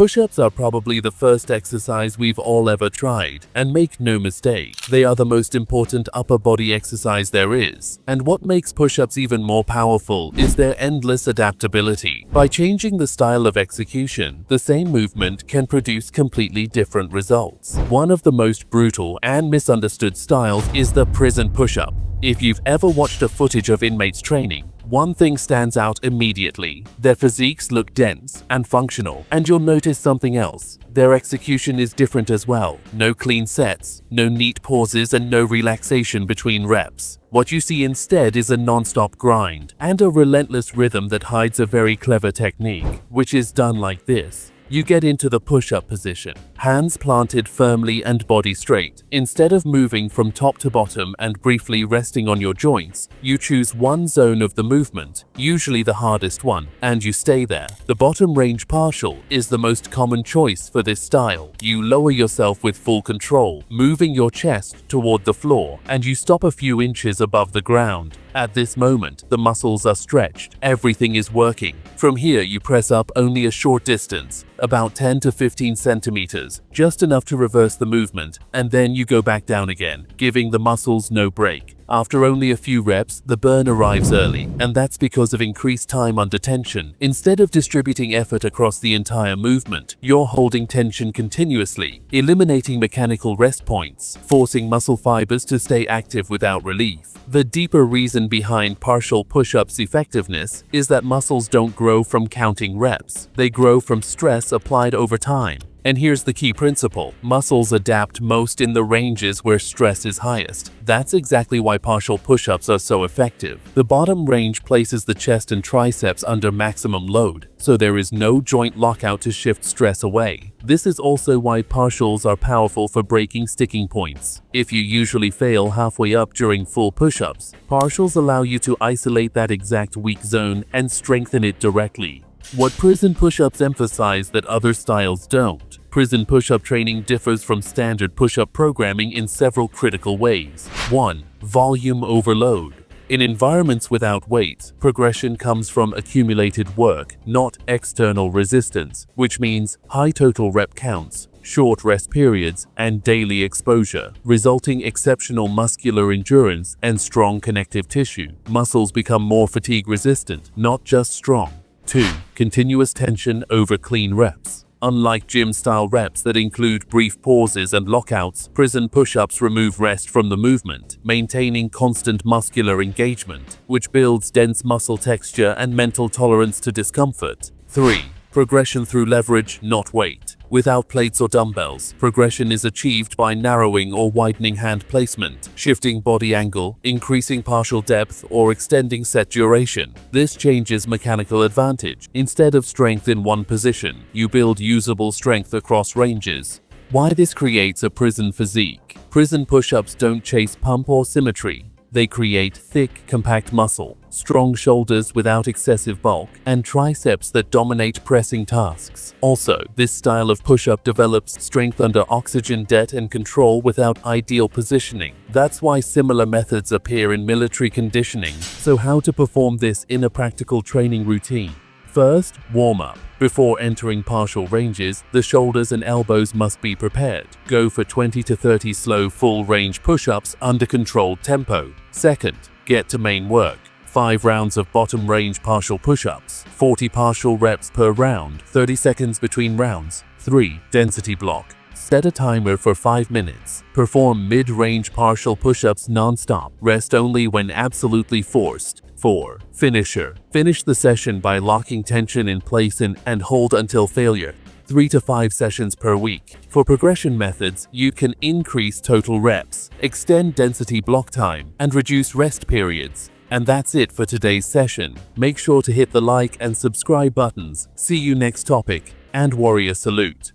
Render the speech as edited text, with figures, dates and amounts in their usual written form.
Push-ups are probably the first exercise we've all ever tried, and make no mistake, they are the most important upper body exercise there is. And what makes push-ups even more powerful is their endless adaptability. By changing the style of execution, the same movement can produce completely different results. One of the most brutal and misunderstood styles is the prison push-up. If you've ever watched a footage of inmates training, one thing stands out immediately. Their physiques look dense and functional, and you'll notice something else. Their execution is different as well. No clean sets, no neat pauses, and no relaxation between reps. What you see instead is a non-stop grind and a relentless rhythm that hides a very clever technique, which is done like this. You get into the push-up position, hands planted firmly and body straight. Instead of moving from top to bottom and briefly resting on your joints, you choose one zone of the movement, usually the hardest one, and you stay there. The bottom range partial is the most common choice for this style. You lower yourself with full control, moving your chest toward the floor, and you stop a few inches above the ground. At this moment, the muscles are stretched, everything is working. From here, you press up only a short distance, about 10 to 15 centimeters, just enough to reverse the movement, and then you go back down again, giving the muscles no break. After only a few reps, the burn arrives early, and that's because of increased time under tension. Instead of distributing effort across the entire movement, you're holding tension continuously, eliminating mechanical rest points, forcing muscle fibers to stay active without relief. The deeper reason behind partial push-ups' effectiveness is that muscles don't grow from counting reps. They grow from stress applied over time. And here's the key principle. Muscles adapt most in the ranges where stress is highest. That's exactly why partial push-ups are so effective. The bottom range places the chest and triceps under maximum load, so there is no joint lockout to shift stress away. This is also why partials are powerful for breaking sticking points. If you usually fail halfway up during full push-ups, partials allow you to isolate that exact weak zone and strengthen it directly. What prison push-ups emphasize that other styles don't. Prison push-up training differs from standard push-up programming in several critical ways. 1. Volume overload. In environments without weights, progression comes from accumulated work, not external resistance, which means high total rep counts, short rest periods, and daily exposure, resulting exceptional muscular endurance and strong connective tissue. Muscles become more fatigue resistant, not just strong. 2. Continuous tension over clean reps. Unlike gym-style reps that include brief pauses and lockouts, prison push-ups remove rest from the movement, maintaining constant muscular engagement, which builds dense muscle texture and mental tolerance to discomfort. 3. Progression through leverage, not weight. Without plates or dumbbells, progression is achieved by narrowing or widening hand placement, shifting body angle, increasing partial depth, or extending set duration. This changes mechanical advantage. Instead of strength in one position, you build usable strength across ranges. Why this creates a prison physique? Prison push-ups don't chase pump or symmetry. They create thick, compact muscle, strong shoulders without excessive bulk, and triceps that dominate pressing tasks. Also, this style of push-up develops strength under oxygen debt and control without ideal positioning. That's why similar methods appear in military conditioning. So how to perform this in a practical training routine? First, warm-up. Before entering partial ranges, the shoulders and elbows must be prepared. Go for 20 to 30 slow full-range push-ups under controlled tempo. Second, get to main work. 5 rounds of bottom range partial push-ups, 40 partial reps per round, 30 seconds between rounds. 3. Density block. Set a timer for 5 minutes. Perform mid-range partial push-ups non-stop. Rest only when absolutely forced. 4. Finisher. Finish the session by locking tension in place and hold until failure. 3 to 5 sessions per week. For progression methods, you can increase total reps, extend density block time, and reduce rest periods. And that's it for today's session. Make sure to hit the like and subscribe buttons. See you next topic, and warrior salute.